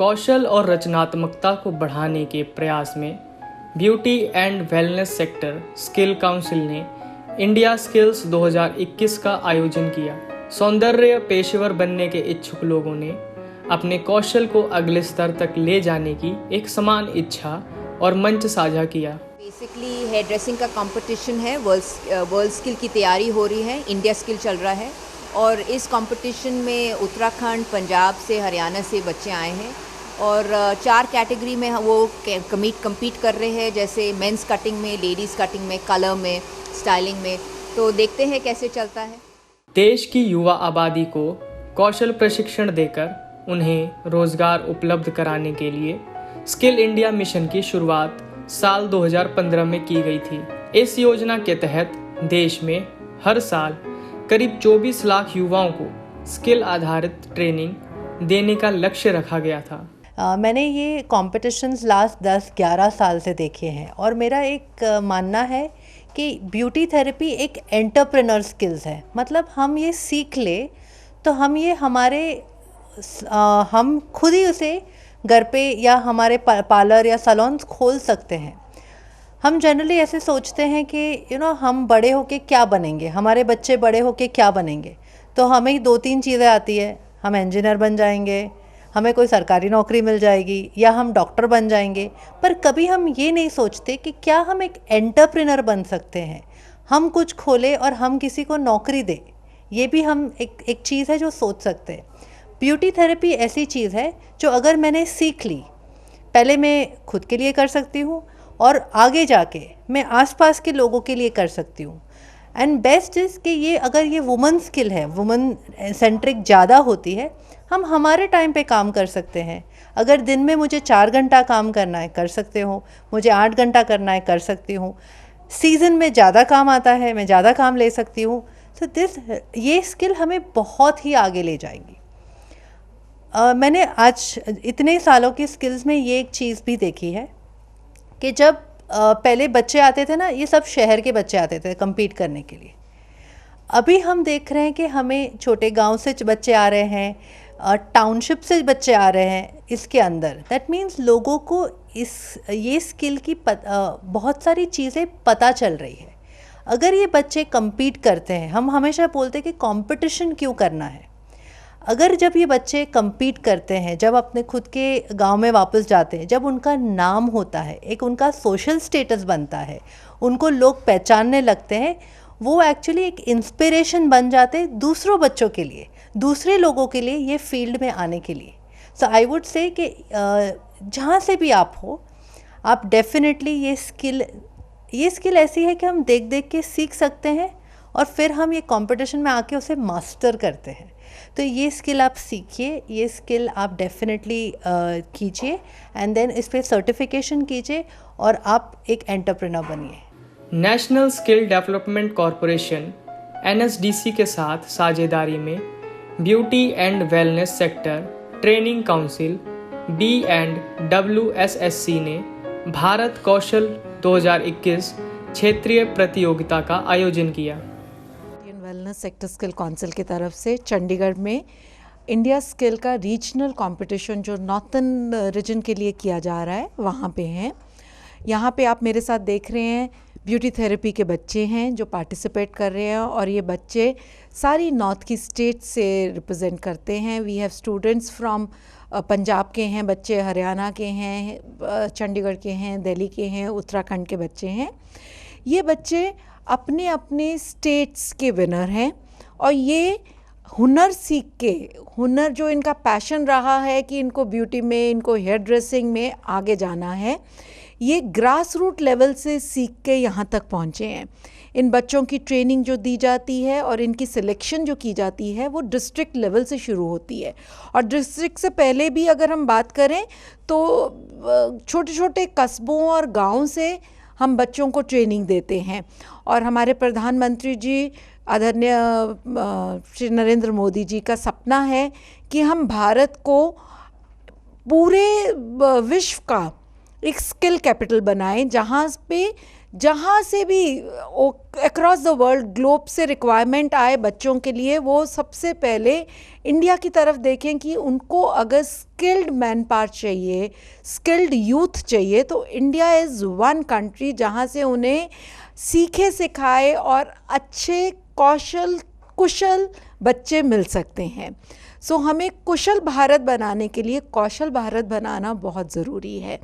कौशल और रचनात्मकता को बढ़ाने के प्रयास में beauty and wellness sector skill council ने इंडिया स्किल्स 2021 का आयोजन किया। सौंदर्य पेशेवर बनने के इच्छुक लोगों ने अपने कौशल को अगले स्तर तक ले जाने की एक समान इच्छा और मंच साझा किया। बेसिकली हेयर ड्रेसिंग का कंपटीशन है, वर्ल्ड स्किल की तैयारी हो रही है, इंडिया स्किल चल रहा है और इस कंपटीशन में उत्तराखंड, पंजाब से, हरियाणा से बच्चे आए हैं और 4 कैटेगरी में वो कम्पीट कर रहे हैं, जैसे मेंस कटिंग में, लेडीज़ कटिंग में, कलर में, स्टाइलिंग में। तो देखते हैं कैसे चलता है। देश की युवा आबादी को कौशल प्रशिक्षण देकर उन्हें रोजगार उपलब्ध कराने के लिए स्किल इंडिया मिशन की शुरुआत साल 2015 में की गई थी। इस योजना के तहत देश में हर साल करीब 24 लाख युवाओं को स्किल आधारित ट्रेनिंग देने का लक्ष्य रखा गया था। मैंने ये कॉम्पिटिशन्स लास्ट 10-11 साल से देखे हैं और मेरा एक मानना है कि ब्यूटी थेरेपी एक एंटरप्रेन्योर स्किल्स है। मतलब हम ये सीख ले तो हम ये हम खुद ही उसे घर पे या हमारे पार्लर या सैलून्स खोल सकते हैं। हम जनरली ऐसे सोचते हैं कि हम बड़े होके क्या बनेंगे, हमारे बच्चे बड़े होके क्या बनेंगे। तो हमें 2-3 चीज़ें आती है, हम इंजीनियर बन जाएंगे, हमें कोई सरकारी नौकरी मिल जाएगी या हम डॉक्टर बन जाएंगे। पर कभी हम ये नहीं सोचते कि क्या हम एक एंटरप्रेन्योर बन सकते हैं, हम कुछ खोले और हम किसी को नौकरी दे। ये भी हम एक चीज़ है जो सोच सकते हैं। ब्यूटी थेरेपी ऐसी चीज़ है जो अगर मैंने सीख ली, पहले मैं खुद के लिए कर सकती हूँ और आगे जाके मैं आसपास के लोगों के लिए कर सकती हूँ। एंड बेस्ट इज़ कि ये अगर ये वुमन स्किल है, वुमन सेंट्रिक ज़्यादा होती है, हम हमारे टाइम पे काम कर सकते हैं। अगर दिन में मुझे 4 घंटा काम करना है कर सकते हो, मुझे 8 घंटा करना है कर सकती हूँ। सीज़न में ज़्यादा काम आता है, मैं ज़्यादा काम ले सकती हूँ। सो ये स्किल हमें बहुत ही आगे ले जाएंगी। मैंने आज इतने सालों की स्किल्स में ये एक चीज़ भी देखी है कि जब पहले बच्चे आते थे ना, ये सब शहर के बच्चे आते थे कम्पीट करने के लिए। अभी हम देख रहे हैं कि हमें छोटे गांव से बच्चे आ रहे हैं, टाउनशिप से बच्चे आ रहे हैं इसके अंदर। दैट मीन्स लोगों को ये स्किल की बहुत सारी चीज़ें पता चल रही है। अगर ये बच्चे कम्पीट करते हैं, हम हमेशा बोलते हैं कि कंपटीशन क्यों करना है। अगर जब ये बच्चे कम्पीट करते हैं, जब अपने खुद के गांव में वापस जाते हैं, जब उनका नाम होता है, एक उनका सोशल स्टेटस बनता है, उनको लोग पहचानने लगते हैं, वो एक्चुअली एक इंस्पिरेशन बन जाते हैं दूसरों बच्चों के लिए, दूसरे लोगों के लिए ये फील्ड में आने के लिए। सो आई वुड से कि जहाँ से भी आप हो, आप डेफिनेटली ये स्किल ऐसी है कि हम देख देख के सीख सकते हैं और फिर हम ये कंपटीशन में आके उसे मास्टर करते हैं। तो ये स्किल आप सीखिए, ये स्किल आप डेफिनेटली कीजिए एंड देन इस पर सर्टिफिकेशन कीजिए और आप एक एंटरप्रेन्योर बनिए। National skill development corporation NSDC के साथ साझेदारी में beauty and wellness sector training council B&WSSC ने भारत कौशल 2021 क्षेत्रीय प्रतियोगिता का आयोजन किया। वेलनेस सेक्टर स्किल काउंसिल की तरफ से चंडीगढ़ में इंडिया स्किल का रीजनल कंपटीशन जो नॉर्थन रीजन के लिए किया जा रहा है, वहाँ पे हैं। यहाँ पे आप मेरे साथ देख रहे हैं ब्यूटी थेरेपी के बच्चे हैं जो पार्टिसिपेट कर रहे हैं और ये बच्चे सारी नॉर्थ की स्टेट से रिप्रेजेंट करते हैं। We have students from Punjab के हैं बच्चे, हरियाणा के हैं, चंडीगढ़ के हैं, दिल्ली के हैं, उत्तराखंड के बच्चे हैं। ये बच्चे अपने अपने स्टेट्स के विनर हैं और ये हुनर सीख के, हुनर जो इनका पैशन रहा है कि इनको ब्यूटी में, इनको हेयर ड्रेसिंग में आगे जाना है, ये ग्रास रूट लेवल से सीख के यहाँ तक पहुँचे हैं। इन बच्चों की ट्रेनिंग जो दी जाती है और इनकी सिलेक्शन जो की जाती है वो डिस्ट्रिक्ट लेवल से शुरू होती है और डिस्ट्रिक्ट से पहले भी अगर हम बात करें तो छोटे छोटे कस्बों और गाँव से हम बच्चों को ट्रेनिंग देते हैं। और हमारे प्रधानमंत्री जी आदरणीय श्री नरेंद्र मोदी जी का सपना है कि हम भारत को पूरे विश्व का एक स्किल कैपिटल बनाएं, जहाँ पे जहाँ से भी अक्रॉस द वर्ल्ड ग्लोब से रिक्वायरमेंट आए बच्चों के लिए, वो सबसे पहले इंडिया की तरफ देखें कि उनको अगर स्किल्ड मैन पावर चाहिए, स्किल्ड यूथ चाहिए, तो इंडिया इज़ वन कंट्री जहाँ से उन्हें सीखे सिखाए और अच्छे कुशल बच्चे मिल सकते हैं। सो हमें कुशल भारत बनाने के लिए कौशल भारत बनाना बहुत ज़रूरी है।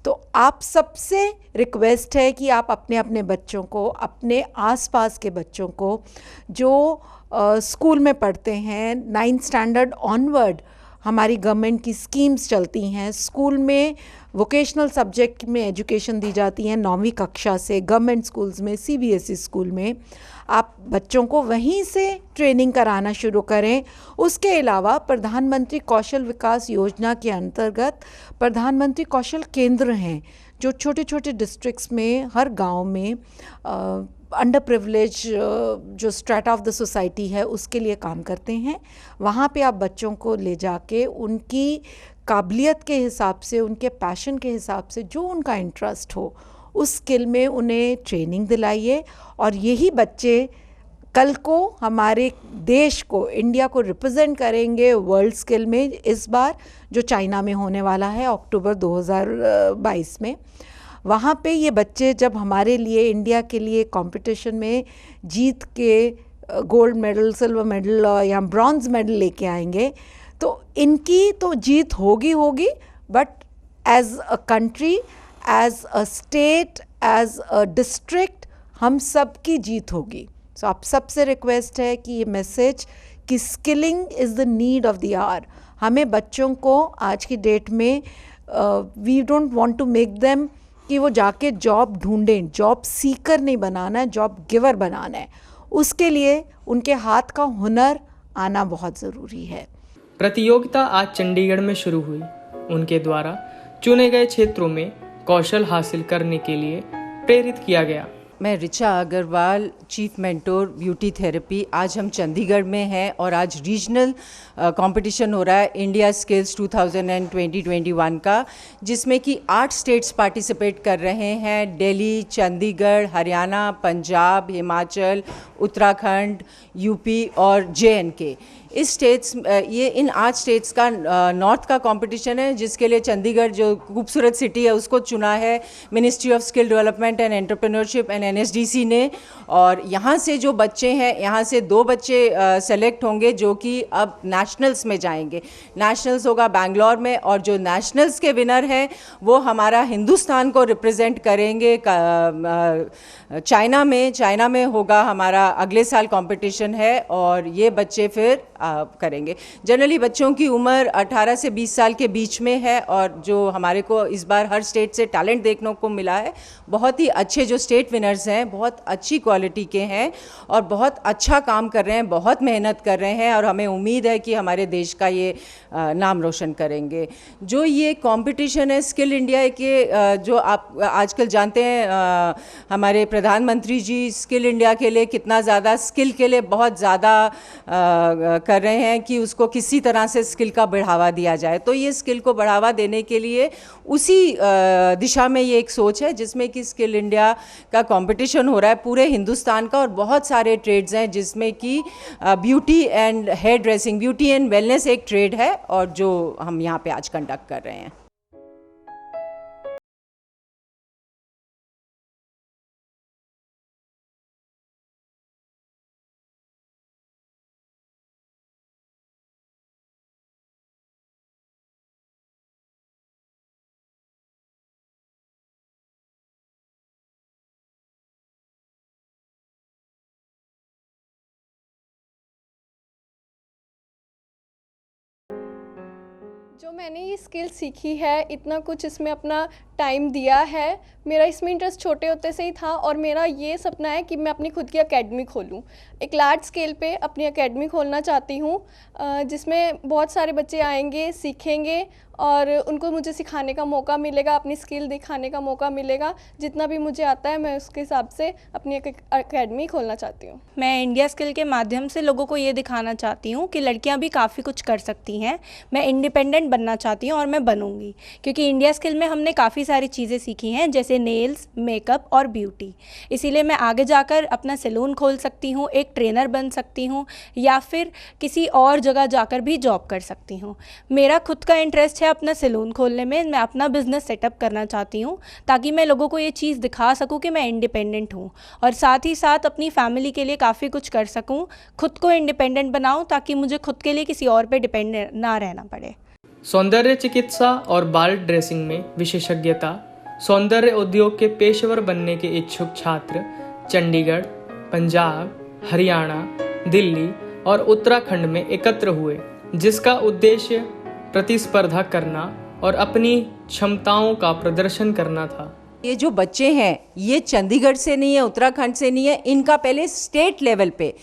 तो आप सबसे रिक्वेस्ट है कि आप अपने अपने बच्चों को, अपने आसपास के बच्चों को जो स्कूल में पढ़ते हैं, 9th स्टैंडर्ड ऑनवर्ड हमारी गवर्नमेंट की स्कीम्स चलती हैं, स्कूल में वोकेशनल सब्जेक्ट में एजुकेशन दी जाती है 9वीं कक्षा से, गवर्नमेंट स्कूल्स में, CBSE स्कूल में, आप बच्चों को वहीं से ट्रेनिंग कराना शुरू करें। उसके अलावा प्रधानमंत्री कौशल विकास योजना के अंतर्गत प्रधानमंत्री कौशल केंद्र हैं जो छोटे छोटे डिस्ट्रिक्ट्स में, हर गांव में अंडर प्रिविलेज जो स्ट्रेटा ऑफ द सोसाइटी है उसके लिए काम करते हैं। वहाँ पे आप बच्चों को ले जाके उनकी काबिलियत के हिसाब से, उनके पैशन के हिसाब से, जो उनका इंटरेस्ट हो उस स्किल में उन्हें ट्रेनिंग दिलाइए। और यही बच्चे कल को हमारे देश को, इंडिया को रिप्रेजेंट करेंगे वर्ल्ड स्किल में, इस बार जो चाइना में होने वाला है अक्टूबर 2022 में। वहाँ पे ये बच्चे जब हमारे लिए, इंडिया के लिए कंपटीशन में जीत के गोल्ड मेडल, सिल्वर मेडल या ब्रॉन्ज मेडल लेके आएंगे, तो इनकी तो जीत होगी, but as a country, as a state, as a district, हम सब की जीत होगी। सो आप सबसे रिक्वेस्ट है कि ये मैसेज कि skilling is the need of the hour. हमें बच्चों को आज की डेट में we don't want to make them कि वो जाके जॉब ढूंढें, जॉब सीकर नहीं बनाना है, जॉब गिवर बनाना है। उसके लिए उनके हाथ का हुनर आना बहुत ज़रूरी है। प्रतियोगिता आज चंडीगढ़ में शुरू हुई। उनके द्वारा चुने गए क्षेत्रों में कौशल हासिल करने के लिए प्रेरित किया गया। मैं Richa Agarwal, chief mentor beauty therapy. आज हम चंडीगढ़ में हैं और आज रीजनल कंपटीशन हो रहा है इंडिया स्किल्स 2020-21 का, जिसमें कि 8 स्टेट्स पार्टिसिपेट कर रहे हैं। दिल्ली, चंडीगढ़, हरियाणा, पंजाब, हिमाचल, उत्तराखंड, यूपी और JNK। इस स्टेट्स, ये इन 8 स्टेट्स का नॉर्थ का कंपटीशन है, जिसके लिए चंडीगढ़ जो खूबसूरत सिटी है उसको चुना है ministry of skill development and entrepreneurship and NSDC ने। और यहाँ से जो बच्चे हैं, यहाँ से 2 बच्चे सेलेक्ट होंगे जो कि अब नेशनल्स में जाएंगे। नेशनल्स होगा बैंगलोर में, और जो नेशनल्स के विनर हैं वो हमारा हिंदुस्तान को रिप्रेजेंट करेंगे चाइना में होगा हमारा अगले साल कंपटीशन है, और ये बच्चे फिर करेंगे। जनरली बच्चों की उम्र 18 से 20 साल के बीच में है, और जो हमारे को इस बार हर स्टेट से टैलेंट देखने को मिला है, बहुत ही अच्छे जो स्टेट विनर्स हैं बहुत अच्छी क्वालिटी के हैं और बहुत अच्छा काम कर रहे हैं, बहुत मेहनत कर रहे हैं, और हमें उम्मीद है कि हमारे देश का ये नाम रोशन करेंगे। जो ये कंपटीशन है स्किल इंडिया के, जो आप आजकल जानते हैं हमारे प्रधानमंत्री जी स्किल इंडिया के लिए कितना ज़्यादा, स्किल के लिए बहुत ज़्यादा कर रहे हैं कि उसको किसी तरह से स्किल का बढ़ावा दिया जाए। तो ये स्किल को बढ़ावा देने के लिए उसी दिशा में ये एक सोच है, जिसमें कि स्किल इंडिया का कंपटीशन हो रहा है पूरे हिंदुस्तान का, और बहुत सारे ट्रेड्स हैं जिसमें कि beauty and hair dressing, beauty and wellness एक ट्रेड है, और जो हम यहाँ पे आज कंडक्ट कर रहे हैं। जो मैंने ये स्किल सीखी है, इतना कुछ इसमें अपना टाइम दिया है, मेरा इसमें इंटरेस्ट छोटे होते से ही था, और मेरा ये सपना है कि मैं अपनी खुद की एकेडमी खोलूँ। एक लार्ज स्केल पे अपनी एकेडमी खोलना चाहती हूँ, जिसमें बहुत सारे बच्चे आएंगे, सीखेंगे, और उनको मुझे सिखाने का मौका मिलेगा, अपनी स्किल दिखाने का मौका मिलेगा। जितना भी मुझे आता है मैं उसके हिसाब से अपनी एक एकेडमी खोलना चाहती हूँ। मैं इंडिया स्किल के माध्यम से लोगों को ये दिखाना चाहती हूँ कि लड़कियाँ भी काफ़ी कुछ कर सकती हैं। मैं इंडिपेंडेंट बनना चाहती हूँ और मैं बनूँगी, क्योंकि इंडिया स्किल में हमने काफ़ी सारी चीज़ें सीखी हैं, जैसे नेल्स, मेकअप और ब्यूटी। इसीलिए मैं आगे जाकर अपना सैलून खोल सकती हूँ, एक ट्रेनर बन सकती हूँ, या फिर किसी और जगह जाकर भी जॉब कर सकती हूँ। मेरा खुद का इंटरेस्ट है अपना सैलून खोलने में। मैं अपना बिजनेस सेटअप करना चाहती हूँ ताकि मैं लोगों को ये चीज़ दिखा सकूँ कि मैं इंडिपेंडेंट हूँ, और साथ ही साथ अपनी फैमिली के लिए काफ़ी कुछ कर सकूँ, खुद को इंडिपेंडेंट बनाऊँ ताकि मुझे खुद के लिए किसी और पे डिपेंड ना रहना पड़े। सौंदर्य चिकित्सा और बाल ड्रेसिंग में विशेषज्ञता, सौंदर्य उद्योग के पेशेवर बनने के इच्छुक छात्र चंडीगढ़, पंजाब, हरियाणा, दिल्ली और उत्तराखंड में एकत्र हुए, जिसका उद्देश्य प्रतिस्पर्धा करना और अपनी क्षमताओं का प्रदर्शन करना था। ये जो बच्चे हैं ये चंडीगढ़ से नहीं है, उत्तराखंड से नहीं है, इनका पहले स्टेट लेवल पे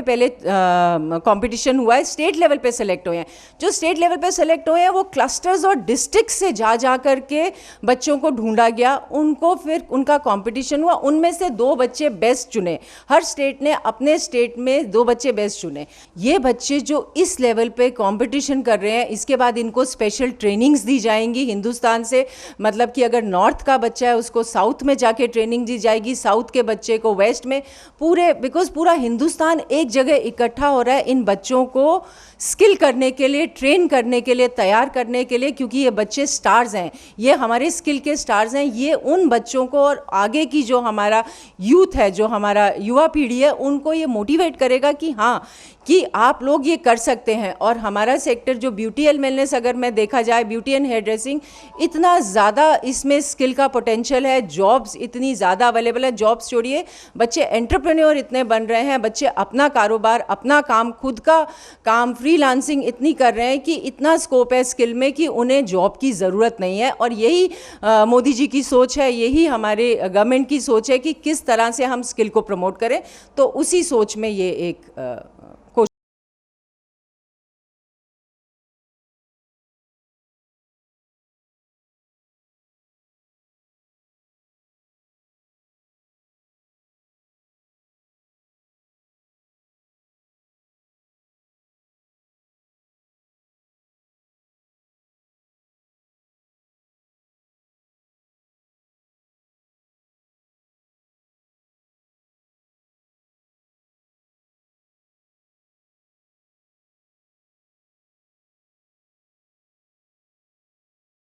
पहले कंपटीशन हुआ है, स्टेट लेवल पे सेलेक्ट हुए हैं। जो स्टेट लेवल पे सेलेक्ट हुए हैं वो क्लस्टर्स और डिस्ट्रिक्ट से जा करके बच्चों को ढूंढा गया, उनको फिर उनका कंपटीशन हुआ, उनमें से 2 बच्चे बेस्ट चुने। हर स्टेट ने अपने स्टेट में 2 बच्चे बेस्ट चुने। ये बच्चे जो इस लेवल पे कंपटीशन कर रहे हैं, इसके बाद इनको स्पेशल ट्रेनिंग्स दी जाएंगी हिंदुस्तान से, मतलब कि अगर नॉर्थ का बच्चा है उसको साउथ में जाके ट्रेनिंग दी जाएगी, साउथ के बच्चे को वेस्ट में, बिकॉज पूरा हिंदुस्तान एक जगह इकट्ठा हो रहा है इन बच्चों को स्किल करने के लिए, ट्रेन करने के लिए, तैयार करने के लिए, क्योंकि ये बच्चे स्टार्स हैं, ये हमारे स्किल के स्टार्स हैं। ये उन बच्चों को और आगे की जो हमारा यूथ है, जो हमारा युवा पीढ़ी है, उनको ये मोटिवेट करेगा कि हाँ, कि आप लोग ये कर सकते हैं। और हमारा सेक्टर जो ब्यूटी एंड वेलनेस, अगर मैं देखा जाए, ब्यूटी एंड हेयर ड्रेसिंग, इतना ज़्यादा इसमें स्किल का पोटेंशियल है, जॉब्स इतनी ज़्यादा अवेलेबल है। जॉब्स छोड़िए, बच्चे एंटरप्रेन्योर इतने बन रहे हैं, बच्चे अपना कारोबार, अपना काम, खुद का काम, फ्रीलांसिंग इतनी कर रहे हैं कि इतना स्कोप है स्किल में कि उन्हें जॉब की ज़रूरत नहीं है। और यही मोदी जी की सोच है, यही हमारे गवर्नमेंट की सोच है कि किस तरह से हम स्किल को प्रमोट करें। तो उसी सोच में ये एक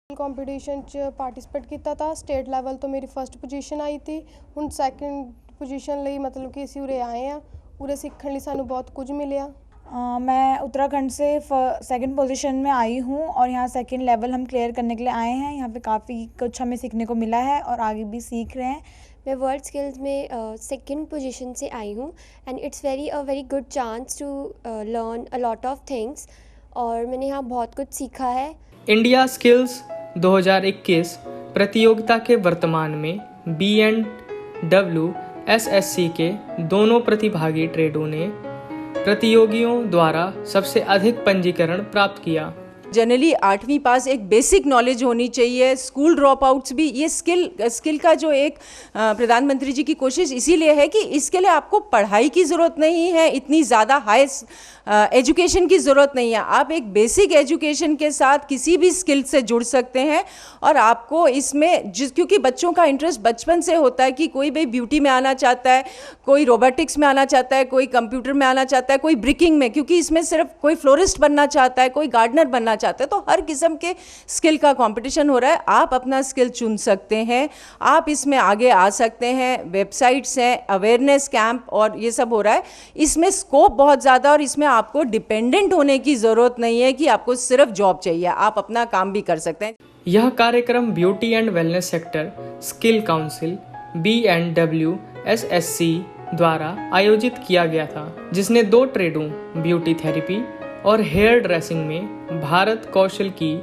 कंपीटिशन च पार्टिसिपेट किया था। स्टेट लैवल तो मेरी फर्स्ट पोजीशन आई थी। हुण सैकेंड पोजीशन ਲਈ मतलब कि ਅਸੀਂ ਉਰੇ आए हैं, उरे सीखने सानू बहुत कुछ मिले। मैं उत्तराखंड से सेकंड पोजीशन में आई हूँ और यहाँ सेकंड लेवल हम क्लियर करने के लिए आए हैं। यहाँ पे काफ़ी कुछ हमें सीखने को मिला है और आगे भी सीख रहे हैं। मैं वर्ल्ड स्किल्स में सेकंड पोजीशन से आई हूँ and it's very good chance to learn a lot of things, और मैंने यहाँ बहुत कुछ सीखा है। इंडिया स्किल्स 2021 प्रतियोगिता के वर्तमान में B&W SSC के दोनों प्रतिभागी ट्रेडों ने प्रतियोगियों द्वारा सबसे अधिक पंजीकरण प्राप्त किया। जनरली 8वीं पास एक बेसिक नॉलेज होनी चाहिए। स्कूल ड्रॉप आउट्स भी, ये स्किल का जो एक प्रधानमंत्री जी की कोशिश इसीलिए है कि इसके लिए आपको पढ़ाई की ज़रूरत नहीं है, इतनी ज़्यादा हाई एजुकेशन की ज़रूरत नहीं है। आप एक बेसिक एजुकेशन के साथ किसी भी स्किल से जुड़ सकते हैं। और आपको इसमें क्योंकि बच्चों का इंटरेस्ट बचपन से होता है कि कोई भाई ब्यूटी में आना चाहता है, कोई रोबोटिक्स में आना चाहता है, कोई कंप्यूटर में आना चाहता है, कोई ब्रिकिंग में, क्योंकि इसमें सिर्फ कोई फ्लोरिस्ट बनना चाहता है, कोई गार्डनर बनना चाहते हैं। तो हर किस्म के स्किल का कंपटीशन हो रहा है। आप अपना स्किल चुन सकते हैं, आप इसमें आगे आ सकते हैं। वेबसाइट्स हैं, अवेयरनेस कैंप और ये सब हो रहा है। इसमें स्कोप बहुत ज़्यादा, और इसमें आपको डिपेंडेंट होने की ज़रूरत नहीं है कि आपको सिर्फ जॉब चाहिए, आप अपना काम भी कर सकते हैं। यह कार्यक्रम beauty and wellness sector skill council B&W SSC द्वारा आयोजित किया गया था, जिसने 2 ट्रेडों ब्यूटी थेरेपी और हेयर ड्रेसिंग में भारत कौशल की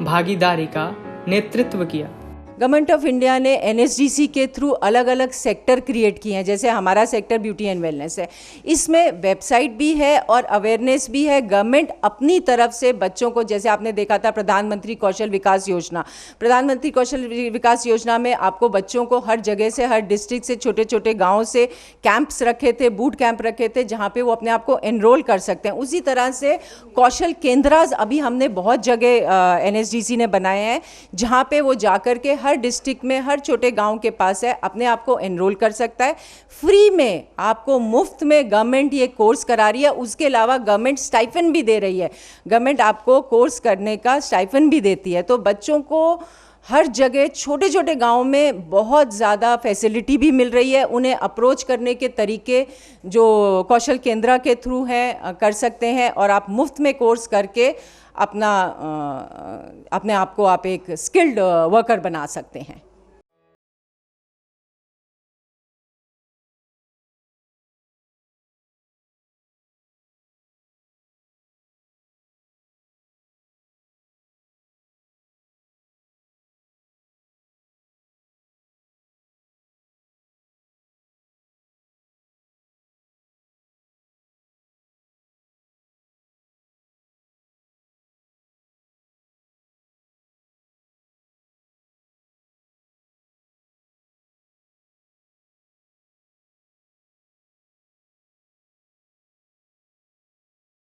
भागीदारी का नेतृत्व किया। गवर्नमेंट ऑफ इंडिया ने NSDC के थ्रू अलग अलग सेक्टर क्रिएट किए हैं, जैसे हमारा सेक्टर ब्यूटी एंड वेलनेस है। इसमें वेबसाइट भी है और अवेयरनेस भी है। गवर्नमेंट अपनी तरफ से बच्चों को, जैसे आपने देखा था प्रधानमंत्री कौशल विकास योजना, प्रधानमंत्री कौशल विकास योजना में आपको बच्चों को हर जगह से, हर डिस्ट्रिक्ट से, छोटे छोटे गाँव से कैंप्स रखे थे, बूट कैंप रखे थे, जहाँ पर वो अपने आप को एनरोल कर सकते हैं। उसी तरह से कौशल केंद्रास अभी हमने बहुत जगह NSDC ने बनाए हैं, जहाँ पे वो जाकर के हर डिस्ट्रिक्ट में, हर छोटे गांव के पास है, अपने आप को एनरोल कर सकता है। फ्री में आपको, मुफ्त में गवर्नमेंट ये कोर्स करा रही है। उसके अलावा गवर्नमेंट स्टाइफन भी दे रही है। गवर्नमेंट आपको कोर्स करने का स्टाइफन भी देती है। तो बच्चों को हर जगह, छोटे छोटे गाँव में बहुत ज़्यादा फैसिलिटी भी मिल रही है। उन्हें अप्रोच करने के तरीके जो कौशल केंद्र के थ्रू हैं कर सकते हैं, और आप मुफ्त में कोर्स करके अपने आप को आप एक स्किल्ड वर्कर बना सकते हैं।